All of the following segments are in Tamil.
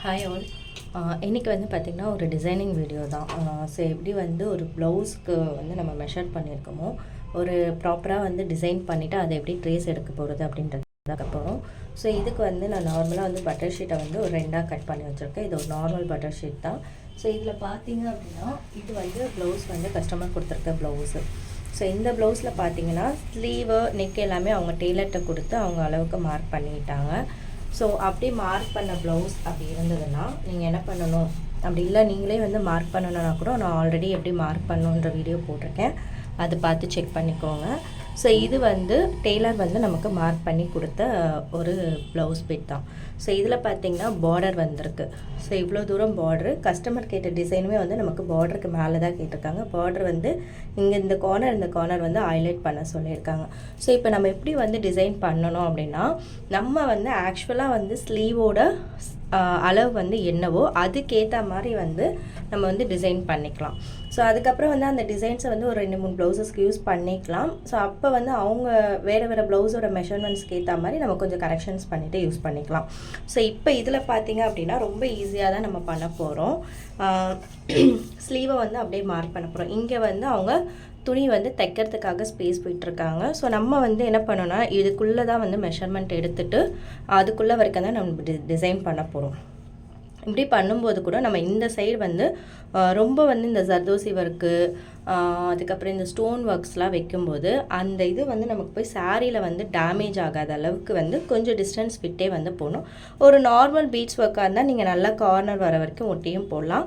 Hi all. இன்றைக்கி வந்து பார்த்திங்கன்னா ஒரு டிசைனிங் வீடியோ தான். ஸோ எப்படி வந்து ஒரு ப்ளவுஸ்க்கு வந்து நம்ம மெஷர் பண்ணியிருக்கோமோ ஒரு ப்ராப்பராக வந்து டிசைன் பண்ணிவிட்டு அதை எப்படி ட்ரேஸ் எடுக்க போகிறது அப்படின்றது பார்க்க போகிறோம். ஸோ இதுக்கு வந்து நான் நார்மலாக வந்து பட்டர் ஷீட்டை வந்து ஒரு 2ஆக கட் பண்ணி வச்சுருக்கேன். இது ஒரு நார்மல் பட்டர் ஷீட் தான். ஸோ இதில் பார்த்தீங்க அப்படின்னா இது வந்து ப்ளவுஸ் வந்து கஸ்டமர் கொடுத்துருக்க ப்ளவுஸு. ஸோ இந்த ப்ளவுஸில் பார்த்தீங்கன்னா ஸ்லீவு நெக் எல்லாமே அவங்க டெய்லர்கிட்ட கொடுத்து அவங்க அளவுக்கு மார்க் பண்ணிட்டாங்க. ஸோ அப்படி மார்க் பண்ண ப்ளவுஸ் அப்படி இருந்ததுன்னா நீங்கள் என்ன பண்ணணும், அப்படி இல்லை நீங்களே வந்து மார்க் பண்ணணுன்னா கூட நான் ஆல்ரெடி எப்படி மார்க் பண்ணணுன்ற வீடியோ போட்டிருக்கேன், அது பார்த்து செக் பண்ணிக்கோங்க. ஸோ இது வந்து டெய்லர் வந்து நமக்கு மார்க் பண்ணி கொடுத்த ஒரு ப்ளவுஸ் பிட் தான். ஸோ இதில் பார்த்தீங்கன்னா பார்டர் வந்திருக்கு. ஸோ இவ்வளோ தூரம் பார்டரு கஸ்டமர் கேட்ட டிசைனுமே வந்து நமக்கு பார்டருக்கு மேலே தான் கேட்டிருக்காங்க. பார்டர் வந்து இங்கே இந்த கார்னர் வந்து ஹைலைட் பண்ண சொல்லியிருக்காங்க. ஸோ இப்போ நம்ம எப்படி வந்து டிசைன் பண்ணணும் அப்படின்னா, நம்ம வந்து ஆக்சுவலாக வந்து ஸ்லீவோட அளவு வந்து என்னவோ அதுக்கேற்ற மாதிரி வந்து நம்ம வந்து டிசைன் பண்ணிக்கலாம். ஸோ அதுக்கப்புறம் வந்து அந்த டிசைன்ஸை வந்து ஒரு 2-3 ப்ளவுஸஸ்க்கு யூஸ் பண்ணிக்கலாம். ஸோ அப்போ வந்து அவங்க வேறு ப்ளவுஸோட மெஷர்மெண்ட்ஸ்க்கு ஏற்ற மாதிரி நம்ம கொஞ்சம் கரெக்ஷன்ஸ் பண்ணிவிட்டு யூஸ் பண்ணிக்கலாம். ஸோ இப்போ இதில் பார்த்தீங்க அப்படின்னா ரொம்ப ஈஸியாக தான் நம்ம பண்ண போகிறோம். ஸ்லீவை வந்து அப்படியே மார்க் பண்ண போகிறோம். இங்கே வந்து அவங்க துணி வந்து தைக்கிறதுக்காக ஸ்பேஸ் போயிட்டுருக்காங்க. ஸோ நம்ம வந்து என்ன பண்ணோன்னா இதுக்குள்ளே தான் வந்து மெஷர்மெண்ட் எடுத்துகிட்டு அதுக்குள்ளே வரைக்கும் தான் நம்ம டிசைன் பண்ண போகிறோம். இப்படி பண்ணும்போது கூட நம்ம இந்த சைடு வந்து ரொம்ப வந்து இந்த ஜர்தோசி ஒர்க்கு அதுக்கப்புறம் இந்த ஸ்டோன் ஒர்க்ஸ்லாம் வைக்கும்போது அந்த இது வந்து நமக்கு போய் சாரியில் வந்து டேமேஜ் ஆகாத அளவுக்கு வந்து கொஞ்சம் டிஸ்டன்ஸ் விட்டே வந்து போகணும். ஒரு நார்மல் பீட்ஸ் ஒர்க்காக இருந்தால் நீங்கள் நல்லா கார்னர் வர வரைக்கும் ஒட்டியும் போடலாம்.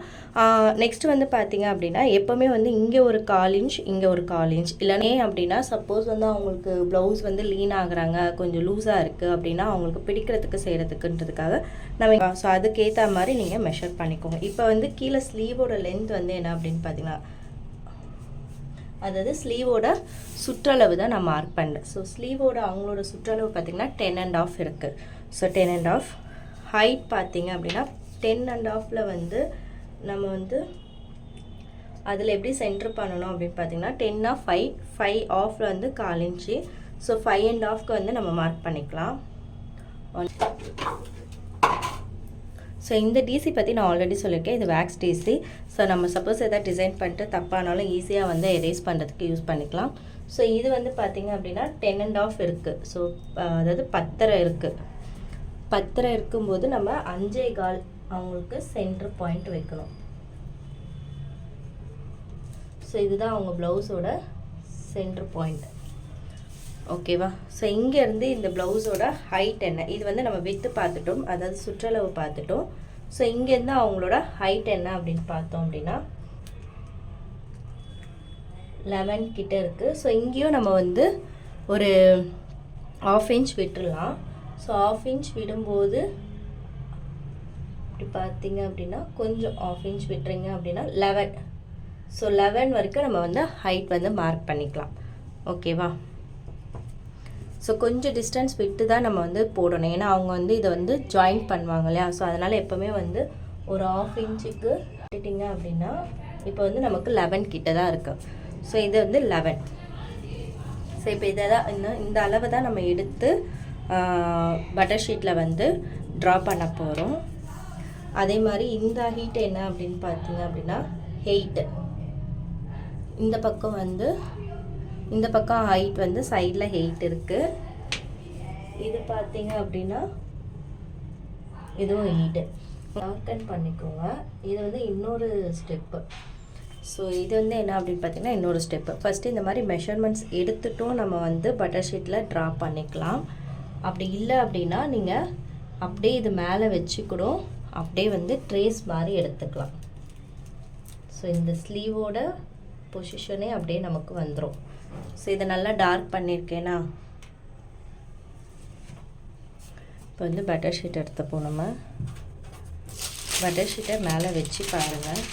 நெக்ஸ்ட் வந்து பார்த்தீங்க அப்படின்னா எப்போவுமே வந்து இங்கே ஒரு 1/4 இன்ச் இங்கே ஒரு 1/4 இன்ச் இல்லைனே அப்படின்னா சப்போஸ் வந்து அவங்களுக்கு ப்ளவுஸ் வந்து லீன் ஆகுறாங்க, கொஞ்சம் லூஸாக இருக்குது அப்படின்னா அவங்களுக்கு பிடிக்கிறதுக்கு செய்கிறதுக்குன்றதுக்காக நம்ம ஸோ அதுக்கேற்ற மாதிரி நீங்கள் மெஷர் பண்ணிக்கோங்க. இப்போ வந்து கீழே ஸ்லீவோட லென்த் வந்து என்ன அப்படின்னு பார்த்தீங்கன்னா, அதாவது ஸ்லீவோட சுற்றளவு தான் நான் மார்க் பண்ணுறேன். ஸோ ஸ்லீவோட அவங்களோட சுற்றளவு பார்த்திங்கன்னா 10.5 இருக்குது. ஸோ 10.5 ஹைட் பார்த்திங்க அப்படின்னா 10.5 வந்து நம்ம வந்து அதில் எப்படி சென்டர் பண்ணணும் அப்படின்னு பார்த்திங்கன்னா 10/5 வந்து 1/4 இன்ச்சு. ஸோ 5.5 வந்து நம்ம மார்க் பண்ணிக்கலாம். ஸோ இந்த டிசி பற்றி நான் ஆல்ரெடி சொல்லியிருக்கேன், இது வேக்ஸ் டிசி. ஸோ நம்ம சப்போஸ் எதாவது டிசைன் பண்ணிட்டு தப்பானாலும் ஈஸியாக வந்து எரேஸ் பண்ணுறதுக்கு யூஸ் பண்ணிக்கலாம். ஸோ இது வந்து பார்த்திங்க அப்படின்னா 10.5 இருக்குது. ஸோ அதாவது 10.5 இருக்குது. 10.5 இருக்கும்போது நம்ம 5.25 அவங்களுக்கு சென்டர் பாயிண்ட் வைக்கணும். ஸோ இதுதான் அவங்க ப்ளவுஸோட சென்டர் பாயிண்ட். ஓகேவா? ஸோ இங்கேருந்து இந்த ப்ளவுஸோட ஹைட் என்ன, இது வந்து நம்ம வித்து பார்த்துட்டோம், அதாவது சுற்றளவு பார்த்துட்டோம். ஸோ இங்கேருந்து அவங்களோட ஹைட் என்ன அப்படின்னு பார்த்தோம் அப்படின்னா 11 கிட்ட இருக்குது. ஸோ இங்கேயும் நம்ம வந்து ஒரு 1/2 இன்ச் விட்டுடலாம். ஸோ 1/2 இன்ச் விடும்போது இப்படி பார்த்தீங்க அப்படின்னா கொஞ்சம் 1/2 இன்ச் விட்டுறீங்க அப்படின்னா 11. ஸோ 11 வரைக்கும் நம்ம வந்து ஹைட் வந்து மார்க் பண்ணிக்கலாம். ஓகேவா? ஸோ கொஞ்சம் டிஸ்டன்ஸ் விட்டு தான் நம்ம வந்து போடணும், ஏன்னா அவங்க வந்து இதை வந்து ஜாயின் பண்ணுவாங்க இல்லையா. ஸோ அதனால் எப்போவுமே வந்து ஒரு 1/2 இன்ச்சுக்கு விட்டுட்டிங்க அப்படின்னா இப்போ வந்து நமக்கு 11 கிட்ட தான் இருக்குது. ஸோ இது வந்து 11. ஸோ இப்போ இதை தான் இந்த அளவை தான் நம்ம எடுத்து பட்டர் ஷீட்டில் வந்து ட்ரா பண்ண போகிறோம். அதே மாதிரி இந்த ஹீட் என்ன அப்படின்னு பார்த்தீங்க அப்படின்னா 8. இந்த பக்கம் ஹைட் வந்து சைடில் 8 இருக்குது. இது பார்த்தீங்க அப்படின்னா இதுவும் 8. மார்க் பண்ணிக்கோங்க. இது வந்து இன்னொரு ஸ்டெப்பு. ஸோ இது வந்து என்ன அப்படின்னு பார்த்தீங்கன்னா இன்னொரு ஸ்டெப்பு. ஃபஸ்ட்டு இந்த மாதிரி மெஷர்மெண்ட்ஸ் எடுத்துட்டும் நம்ம வந்து பட்டர் ஷீட்டில் ட்ரா பண்ணிக்கலாம். அப்படி இல்லை அப்படின்னா நீங்கள் அப்படியே இது மேலே வச்சு கூட அப்படியே வந்து ட்ரேஸ் மாதிரி எடுத்துக்கலாம். ஸோ இந்த ஸ்லீவோட பொசிஷனே அப்படியே நமக்கு வந்துடும். ஸோ இதை நல்லா டார்க் பண்ணியிருக்கேன்னா இப்போ வந்து பட்டர் ஷீட் எடுத்துப்போம். நம்ம பட்டர் ஷீட்டை மேலே வச்சு பாருங்கள்,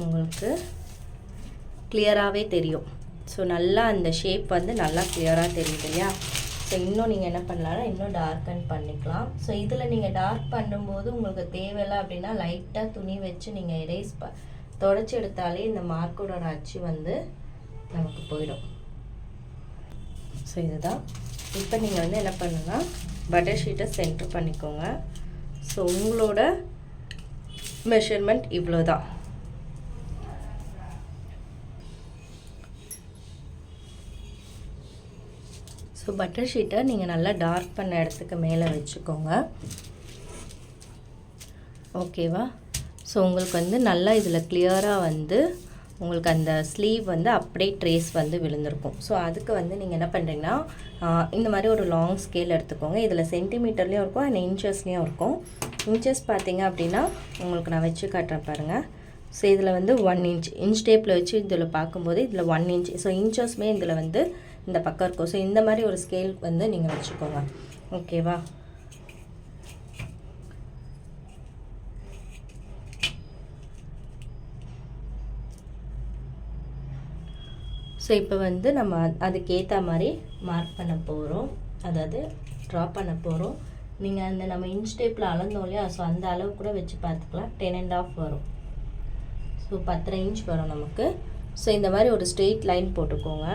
உங்களுக்கு கிளியராகவே தெரியும். ஸோ நல்லா அந்த ஷேப் வந்து நல்லா கிளியராக தெரியுது இல்லையா. ஸோ இன்னும் நீங்கள் என்ன பண்ணலாம்னா இன்னும் டார்க்கன் பண்ணிக்கலாம். ஸோ இதில் நீங்கள் டார்க் பண்ணும்போது உங்களுக்கு தேவையில்லை அப்படின்னா லைட்டாக துணி வச்சு நீங்கள் எரேஸ் தொடச்சி எடுத்தாலே இந்த மார்க்கோட அச்சு வந்து நமக்கு போயிடும். ஸோ இதுதான். இப்போ நீங்கள் வந்து என்ன பண்ணுன்னா பட்டர் ஷீட்டை சென்டர் பண்ணிக்கோங்க. ஸோ உங்களோட மெஷர்மெண்ட் இவ்வளோ தான். ஸோ பட்டர் ஷீட்டை நீங்கள் நல்லா டார்க் பண்ண இடத்துக்கு மேலே வச்சுக்கோங்க. ஓகேவா? ஸோ உங்களுக்கு வந்து நல்லா இதில் கிளியராக வந்து உங்களுக்கு அந்த ஸ்லீவ் வந்து அப்படியே ட்ரேஸ் வந்து விழுந்திருக்கும். ஸோ அதுக்கு வந்து நீங்கள் என்ன பண்ணுறீங்கன்னா இந்த மாதிரி ஒரு லாங் ஸ்கேல் எடுத்துக்கோங்க. இதில் சென்டிமீட்டர்லேயும் இருக்கும் அண்ட் இன்ச்சஸ்லேயும் இருக்கும். இன்ச்சஸ் பார்த்தீங்க அப்படின்னா உங்களுக்கு நான் வச்சு காட்டுறேன் பாருங்கள். ஸோ இதில் வந்து 1 இன்ச் இன்ச் டேப்பில் வச்சு இதில் பார்க்கும்போது இதில் 1 இன்ச். ஸோ இன்ச்சஸ்மே இதில் வந்து இந்த பக்கம் இருக்கும். ஸோ இந்த மாதிரி ஒரு ஸ்கேல் வந்து நீங்கள் வச்சுக்கோங்க. ஓகேவா? ஸோ இப்போ வந்து நம்ம அதுக்கேற்ற மாதிரி மார்க் பண்ண போகிறோம், அதாவது ட்ரா பண்ண போகிறோம். நீங்கள் அந்த நம்ம இன்ச் டேப்பில் அளந்தோம் இல்லையா, ஸோ அந்த அளவு கூட வச்சு பார்த்துக்கலாம். 10.5 வரும். ஸோ 10.5 இன்ச் வரும் நமக்கு. ஸோ இந்த மாதிரி ஒரு ஸ்ட்ரெயிட் லைன் போட்டுக்கோங்க.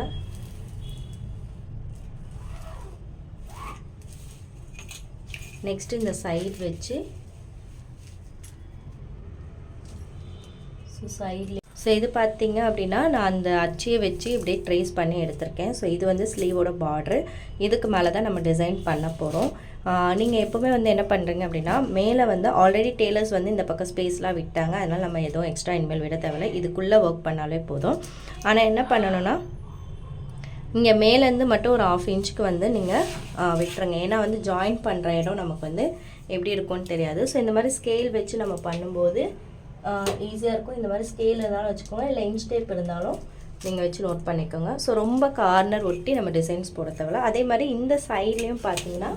நெக்ஸ்ட் இந்த சைடு வச்சு சைட்ல ஸோ இது பார்த்தீங்க அப்படின்னா நான் அந்த அச்சியை வச்சு இப்படியே ட்ரேஸ் பண்ணி எடுத்திருக்கேன். ஸோ இது வந்து ஸ்லீவோட பார்ட்ரு. இதுக்கு மேலே தான் நம்ம டிசைன் பண்ண போகிறோம். நீங்கள் எப்போவுமே வந்து என்ன பண்ணுறீங்க அப்படின்னா மேலே வந்து ஆல்ரெடி டெய்லர்ஸ் வந்து இந்த பக்கம் ஸ்பேஸ்லாம் விட்டாங்க. அதனால் நம்ம எதுவும் எக்ஸ்ட்ரா இனிமேல் விட தேவையில்லை. இதுக்குள்ளே ஒர்க் பண்ணாலே போதும். ஆனால் என்ன பண்ணணும்னா இங்கே மேலேருந்து மட்டும் ஒரு 1/2 இன்ச்சுக்கு வந்து நீங்கள் விட்டுருங்க. ஏன்னா வந்து ஜாயின் பண்ணுற இடம் நமக்கு வந்து எப்படி இருக்கும்னு தெரியாது. ஸோ இந்த மாதிரி ஸ்கேல் வச்சு நம்ம பண்ணும்போது ஈஸியாக இருக்கும். இந்த மாதிரி ஸ்கேல் இருந்தாலும் வச்சுக்கோங்க, இல்லை இன்ச் டேப் இருந்தாலும் நீங்கள் வச்சு நோட் பண்ணிக்கோங்க. ஸோ ரொம்ப கார்னர் ஒட்டி நம்ம டிசைன்ஸ் போட தேவையில்ல. அதே மாதிரி இந்த சைட்லேயும் பார்த்தீங்கன்னா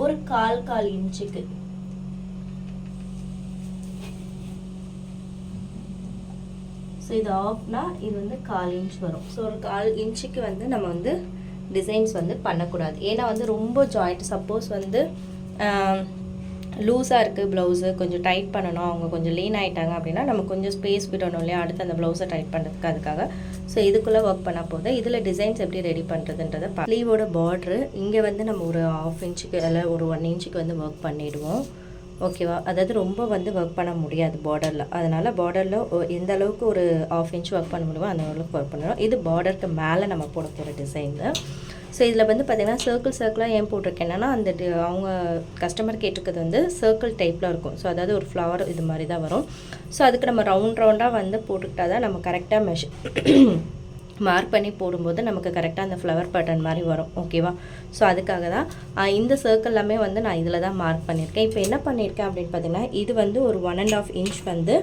ஒரு 1/4 இன்ச்சுக்கு ஸோ இது ஆஃப்னா இது வந்து 1/4 இன்ச் வரும். ஸோ ஒரு 1/4 இன்ச்சுக்கு வந்து நம்ம வந்து டிசைன்ஸ் வந்து பண்ணக்கூடாது. ஏன்னா வந்து ரொம்ப ஜாயிண்ட், சப்போஸ் வந்து லூஸாக இருக்குது ப்ளவுஸு, கொஞ்சம் டைட் பண்ணணும், அவங்க கொஞ்சம் லீன் ஆகிட்டாங்க அப்படின்னா நம்ம கொஞ்சம் ஸ்பேஸ் விடணும் இல்லையா அடுத்து அந்த ப்ளவுஸை டைட் பண்ணுறதுக்கு. அதுக்காக ஸோ இதுக்குள்ளே ஒர்க் பண்ண போது இதில் டிசைன்ஸ் எப்படி ரெடி பண்ணுறதுன்றதை ஸ்லீவோட பார்ட்ரு இங்கே வந்து நம்ம ஒரு 1/2 இன்ச்சுக்கு இல்லை ஒரு 1 இன்ச்சுக்கு வந்து ஒர்க் பண்ணிவிடுவோம். ஓகேவா? அதாவது ரொம்ப வந்து ஒர்க் பண்ண முடியாது பார்டரில். அதனால் பார்டரில் எந்த அளவுக்கு ஒரு 1/2 இன்ச் ஒர்க் பண்ண முடியுமோ அந்த அளவுக்கு ஒர்க் பண்ணணும். இது பார்டருக்கு மேலே நம்ம போட போகிற டிசைனு. ஸோ இதில் வந்து பார்த்திங்கன்னா சர்க்கிளாக ஏன் போட்டிருக்கேன்னா அந்த அவங்க கஸ்டமர் கேட்டிருக்கிறது வந்து சர்க்கிள் டைப்பில் இருக்கும். ஸோ அதாவது ஒரு ஃப்ளவர் இது மாதிரி தான் வரும். ஸோ அதுக்கு நம்ம ரவுண்டாக வந்து போட்டுக்கிட்டா தான் நம்ம கரெக்டாக மார்க் பண்ணி போடும்போது நமக்கு கரெக்டாக அந்த ஃப்ளவர் பேட்டர்ன் மாதிரி வரும். ஓகேவா? ஸோ அதுக்காக தான் இந்த சர்க்கிள் எல்லாமே வந்து நான் இதில் தான் மார்க் பண்ணியிருக்கேன். இப்போ என்ன பண்ணியிருக்கேன் அப்படின்னு பார்த்தீங்கன்னா இது வந்து ஒரு 1.5 இன்ச் வந்து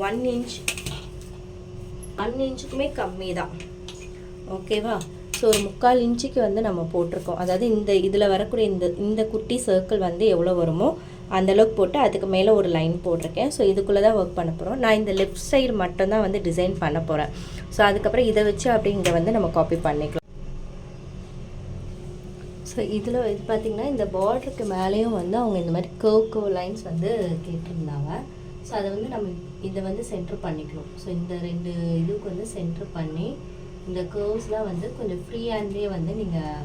1 இன்ச் 1 இன்ச்சுக்குமே கம்மி தான். ஓகேவா? ஸோ ஒரு 3/4 இன்ச்சுக்கு வந்து நம்ம போட்டிருக்கோம். அதாவது இதில் வரக்கூடிய இந்த குட்டி சர்க்கிள் வந்து எவ்வளோ வருமோ அந்தளவுக்கு போட்டு அதுக்கு மேலே ஒரு லைன் போட்டிருக்கேன். ஸோ இதுக்குள்ளே தான் ஒர்க் பண்ண போகிறோம். நான் இந்த லெஃப்ட் சைடு மட்டும்தான் வந்து டிசைன் பண்ண போகிறேன். ஸோ அதுக்கப்புறம் இதை வச்சு அப்படி இங்கே வந்து நம்ம காப்பி பண்ணிக்கலாம். ஸோ இதில் இது பார்த்திங்கன்னா இந்த பார்டருக்கு மேலேயும் வந்து அவங்க இந்த மாதிரி கர்வ் லைன்ஸ் வந்து கேட்டிருந்தாங்க. ஸோ அதை வந்து நம்ம இதை வந்து சென்டர் பண்ணிக்கணும். ஸோ இந்த 2 இதுக்கு வந்து சென்டர் பண்ணி இந்த கர்வ்ஸ்லாம் வந்து கொஞ்சம் ஃப்ரீ ஹேண்ட்லேயே வந்து நீங்கள்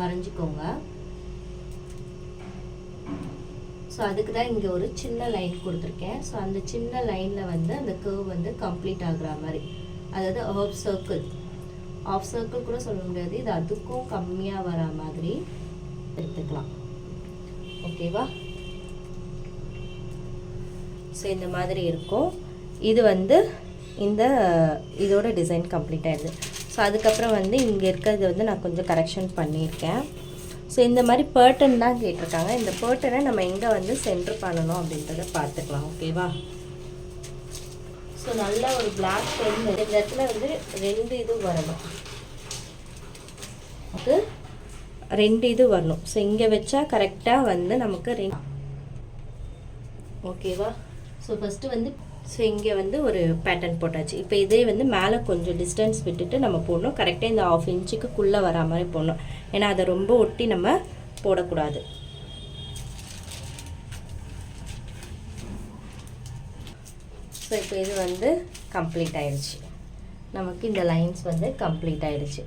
வரைஞ்சிக்கோங்க. ஸோ அதுக்கு தான் இங்கே ஒரு சின்ன லைன் கொடுத்துருக்கேன். ஸோ அந்த சின்ன லைனில் வந்து அந்த கர்வ் வந்து கம்ப்ளீட் ஆகுற மாதிரி, அதாவது ஆஃப் சர்க்கிள் கூட சொல்ல முடியாது, இது அதுக்கும் கம்மியாக வர மாதிரி எடுத்துக்கலாம். ஓகேவா? ஸோ இந்த மாதிரி இருக்கும். இது வந்து இதோட டிசைன் கம்ப்ளீட் ஆகிடுது. ஸோ அதுக்கப்புறம் வந்து இங்கே இருக்கிறது வந்து நான் கொஞ்சம் கரெக்ஷன் பண்ணியிருக்கேன். ஸோ இந்த மாதிரி பேட்டர்ன் தான் கேட்டிருக்காங்க. இந்த பேட்டர்னை நம்ம எங்கே வந்து சென்டர் பண்ணணும் அப்படின்றத பார்த்துக்கலாம். ஓகேவா? ஸோ நல்லா ஒரு பிளாக் பென் இந்த இடத்துல வந்து 2 இது வரணும். ஓகே, 2 இது வரணும். ஸோ இங்கே வச்சா கரெக்டாக வந்து நமக்கு ஓகேவா? ஸோ ஃபஸ்ட்டு வந்து இங்கே வந்து ஒரு பேட்டர்ன் போட்டாச்சு. இப்போ இதே வந்து மேலே கொஞ்சம் டிஸ்டன்ஸ் விட்டுட்டு நம்ம போடணும். கரெக்டாக இந்த 1/2 இன்ச்சுக்குள்ளே வரா மாதிரி போடணும். ஏன்னா அதை ரொம்ப ஒட்டி நம்ம போடக்கூடாது. ஸோ இப்போ இது வந்து கம்ப்ளீட் ஆகிடுச்சு. நமக்கு இந்த லைன்ஸ் வந்து கம்ப்ளீட் ஆகிடுச்சு.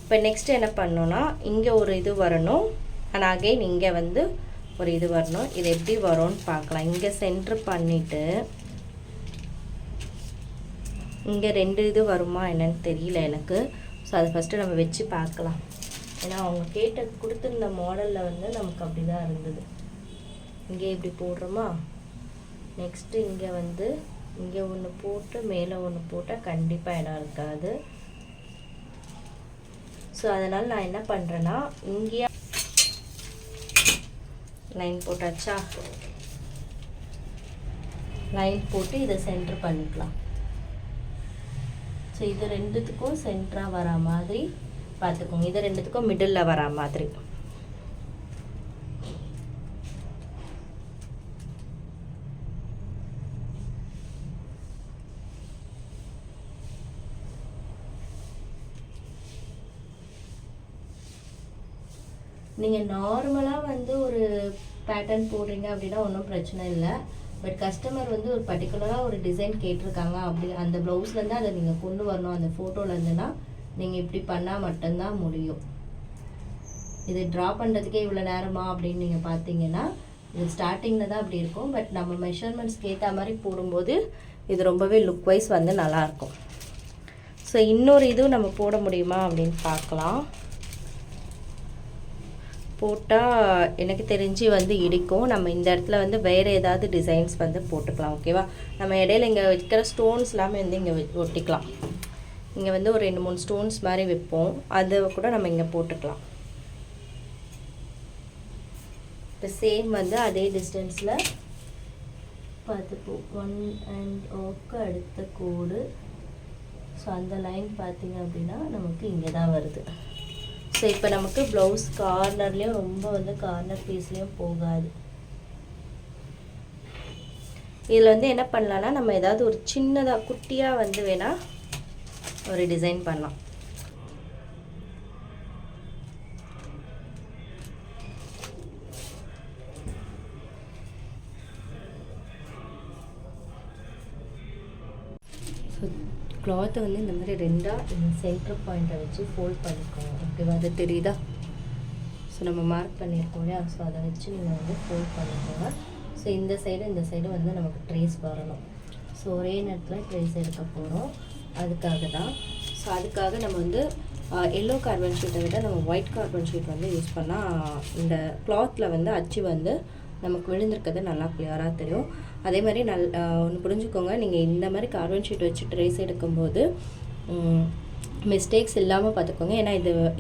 இப்போ நெக்ஸ்ட் என்ன பண்ணோன்னா இங்கே ஒரு இது வரணும். அண்ட் அகெயின் இங்கே வந்து ஒரு இது வரணும். இது எப்படி வரும்னு பார்க்கலாம். இங்கே சென்டர் பண்ணிவிட்டு இங்கே 2 இது வருமா என்னன்னு தெரியல எனக்கு. ஸோ அதை ஃபஸ்ட்டு நம்ம வச்சு பார்க்கலாம். ஏன்னா அவங்க கொடுத்துருந்த மாடலில் வந்து நமக்கு அப்படி தான் இருந்தது. இங்கே இப்படி போடுறோமா, நெக்ஸ்ட்டு இங்கே வந்து இங்கே ஒன்று போட்டு மேலே ஒன்று போட்டால் கண்டிப்பாக இடம் இருக்காது. ஸோ அதனால் நான் என்ன பண்ணுறேன்னா, இங்கேயே லைன் போட்டாச்சா, லைன் போட்டு இதை சென்டர் பண்ணிக்கலாம். ஸோ இது 2த்துக்கும் சென்டராக வரா மாதிரி பார்த்துக்கோங்க. இது 2த்துக்கும் மிடில் வரா மாதிரி. நீங்கள் நார்மலாக வந்து ஒரு பேட்டர்ன் போடுறீங்க அப்படின்னா ஒன்றும் பிரச்சனை இல்லை. பட் கஸ்டமர் வந்து ஒரு பர்டிகுலராக ஒரு டிசைன் கேட்டிருக்காங்க, அப்படி அந்த ப்ளவுஸ்லேருந்து அதை நீங்கள் கொண்டு வரணும் அந்த ஃபோட்டோலேருந்துன்னா நீங்கள் இப்படி பண்ணால் மட்டும்தான் முடியும். இது ட்ரா பண்ணுறதுக்கே இவ்வளோ நேரமா அப்படின்னு நீங்கள் பார்த்தீங்கன்னா இது ஸ்டார்டிங்கில் தான் அப்படி இருக்கும். பட் நம்ம மெஷர்மெண்ட்ஸ்க்கு ஏற்ற மாதிரி போடும்போது இது ரொம்பவே லுக் வைஸ் வந்து நல்லாயிருக்கும். ஸோ இன்னொரு இதுவும் நம்ம போட முடியுமா அப்படின்னு பார்க்கலாம். போட்டால் எனக்கு தெரிஞ்சு வந்து இடிக்கும். நம்ம இந்த இடத்துல வந்து வேறு ஏதாவது டிசைன்ஸ் வந்து போட்டுக்கலாம். ஓகேவா, நம்ம இடையில இங்கே வைக்கிற ஸ்டோன்ஸ் எல்லாமே வந்து இங்கே ஒட்டிக்கலாம். இங்கே வந்து ஒரு 2-3 ஸ்டோன்ஸ் மாதிரி வைப்போம், அதை கூட நம்ம இங்கே போட்டுக்கலாம். இப்போ சேம் வந்து அதே டிஸ்டன்ஸில் பார்த்துப்போம். 1 and ஓக்கு அடுத்த கோடு. ஸோ அந்த லைன் பார்த்திங்க அப்படின்னா நமக்கு இங்கே தான் வருது. ஸோ இப்போ நமக்கு ப்ளவுஸ் கார்னர்லேயும் ரொம்ப வந்து கார்னர் பீஸ்லேயும் போகாது. இதில் வந்து என்ன பண்ணலான்னா, நம்ம ஏதாவது ஒரு சின்னதாக குட்டியாக வந்து வேணால் ஒரு டிசைன் பண்ணலாம். கிளாத்தை வந்து இந்த மாதிரி 2ஆக இந்த சென்டர் பாயிண்ட்டை வச்சு ஃபோல்ட் பண்ணிக்கோங்க. ஓகேவா, அது தெரியுதா? ஸோ நம்ம மார்க் பண்ணியிருக்கோம் இல்லையா, ஸோ அதை வச்சு நீங்கள் வந்து ஃபோல்ட் பண்ணிக்கோங்க. ஸோ இந்த சைடு வந்து நமக்கு ட்ரேஸ் வரணும். ஸோ ஒரே நேரத்தில் ட்ரேஸ் எடுக்க போகிறோம், அதுக்காக தான். ஸோ அதுக்காக நம்ம வந்து எல்லோ கார்பன் ஷீட்டை விட நம்ம ஒயிட் கார்பன் ஷீட் வந்து யூஸ் பண்ணால் இந்த கிளாத்தில் வந்து அச்சு வந்து நமக்கு விழுந்திருக்கிறது நல்லா கிளியராக தெரியும். அதே மாதிரி ஒன்று புரிஞ்சுக்கோங்க, நீங்கள் இந்த மாதிரி கார்பன் ஷீட் வச்சு ட்ரேஸ் எடுக்கும்போது மிஸ்டேக்ஸ் இல்லாமல் பார்த்துக்கோங்க. ஏன்னா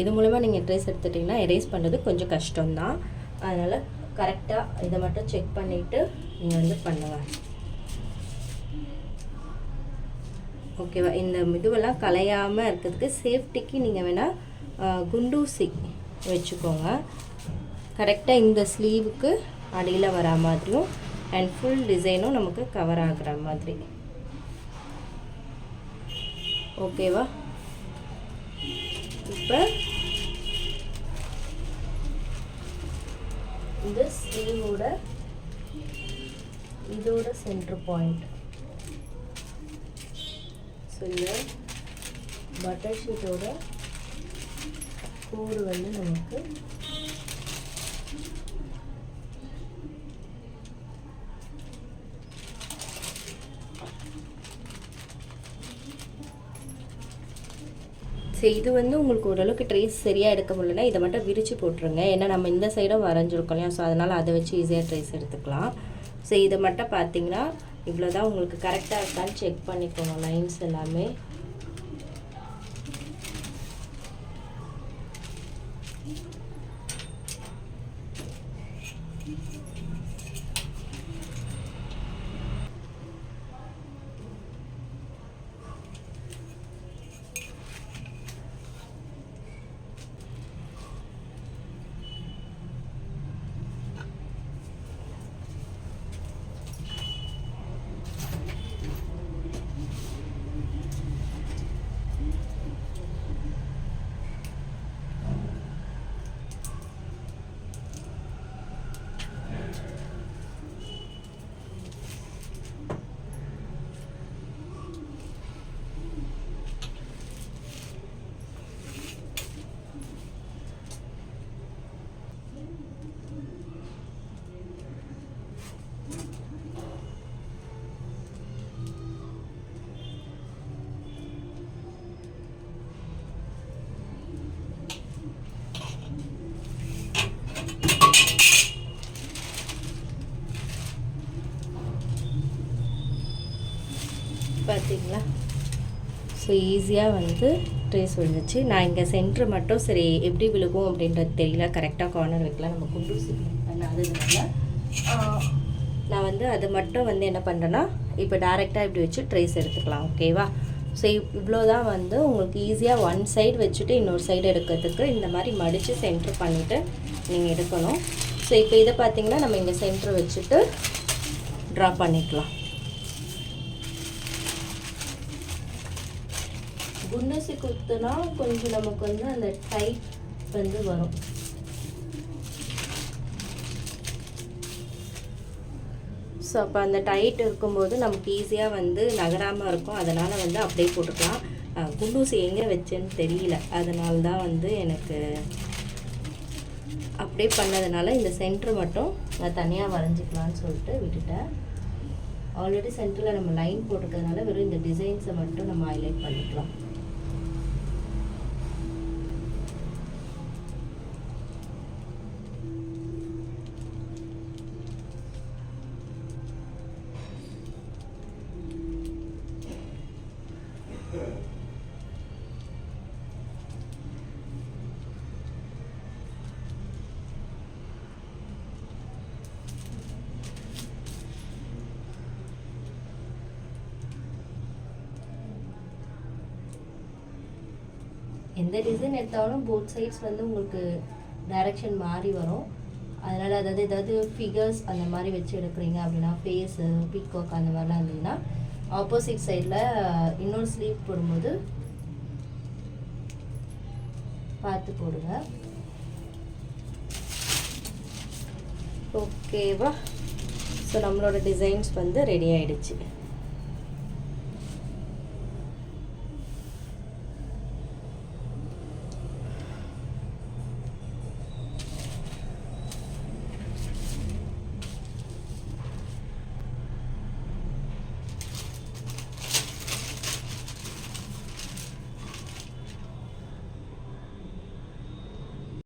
இது மூலமாக நீங்கள் ட்ரேஸ் எடுத்துட்டிங்கன்னா எரேஸ் பண்ணுறது கொஞ்சம் கஷ்டம்தான். அதனால் கரெக்டாக இதை மட்டும் செக் பண்ணிவிட்டு நீங்கள் வந்து பண்ணுங்கள். ஓகேவா, இந்த இதுவெல்லாம் கலையாமல் இருக்கிறதுக்கு சேஃப்டிக்கு நீங்கள் வேணால் குண்டூசி வச்சுக்கோங்க. கரெக்டாக இந்த ஸ்லீவுக்கு அடியில் வரா மாதிரியும் அண்ட் ஃபுல் டிசைனும் நமக்கு கவர் ஆகிற மாதிரி. ஓகேவா, இப்போ இந்த ஸ்லீவோட இதோட சென்டர் பாயிண்ட். ஸோ இந்த பட்டர் ஷீட்டோட கோடு வந்து நமக்கு ஸோ இது வந்து உங்களுக்கு ஓரளவுக்கு ட்ரேஸ் சரியாக எடுக்க முடியலன்னா இதை மட்டும் விரித்து போட்டுருங்க. ஏன்னா நம்ம இந்த சைடும் வரைஞ்சிருக்கோம் இல்லையா, ஸோ அதனால் அதை வச்சு ஈஸியாக ட்ரேஸ் எடுத்துக்கலாம். ஸோ இதை மட்டும் பார்த்தீங்கன்னா இவ்வளோ தான். உங்களுக்கு கரெக்டாக இருக்கான்னு செக் பண்ணிக்கோங்க லைன்ஸ் எல்லாமே. பார்த்தீங்களா? ஸோ ஈஸியாக வந்து ட்ரேஸ் விழுந்துச்சு. நான் இங்கே சென்ட்ரு மட்டும் சரி எப்படி விழுகும் அப்படின்றது தெரியல, கரெக்டாக கார்னர் வைக்கலாம் நம்ம குண்டூசி பண்ணாததுனால நான் வந்து அது மட்டும் வந்து என்ன பண்ணுறேன்னா இப்போ டேரெக்டாக இப்படி வச்சு ட்ரேஸ் எடுத்துக்கலாம். ஓகேவா? ஸோ இவ்வளோ தான் வந்து உங்களுக்கு ஈஸியாக ஒன் சைடு வச்சுட்டு இன்னொரு சைடு எடுக்கிறதுக்கு இந்த மாதிரி மடித்து சென்ட்ரு பண்ணிவிட்டு நீங்கள் எடுக்கணும். ஸோ இப்போ இதை பார்த்தீங்கன்னா நம்ம இங்கே சென்ட்ரு வச்சுட்டு ட்ரா பண்ணிக்கலாம். குண்டூசி குத்துனா கொஞ்சம் நமக்கு வந்து அந்த டைட் வந்து வரும். ஸோ அப்போ அந்த டைட் இருக்கும்போது நமக்கு ஈஸியாக வந்து நகராமல் இருக்கும். அதனால் வந்து அப்படியே போட்டுக்கலாம். குண்டூசி எங்கே வச்சேன்னு தெரியல, அதனால தான் வந்து எனக்கு அப்படியே பண்ணதுனால இந்த சென்ட்ரு மட்டும் நான் தனியாக வரைஞ்சிக்கலான்னு சொல்லிட்டு விட்டுட்டேன். ஆல்ரெடி சென்டரில் நம்ம லைன் போட்டுக்கிறதுனால வெறும் இந்த டிசைன்ஸை மட்டும் நம்ம ஹைலைட் பண்ணிக்கலாம். எந்த டிசைன் எடுத்தாலும் போத் சைட்ஸ் வந்து உங்களுக்கு டைரக்ஷன் மாறி வரும். அதனால் அதாவது ஏதாவது ஃபிகர்ஸ் அந்த மாதிரி வச்சு எடுக்கிறீங்க அப்படின்னா, ஃபேஸு பீகாக் அந்த மாதிரிலாம் இருந்தீங்கன்னா ஆப்போசிட் சைடில் இன்னொரு ஸ்லீவ் போடும்போது பார்த்து போடுங்க. ஓகேவா? ஸோ நம்மளோட டிசைன்ஸ் வந்து ரெடி ஆகிடுச்சு.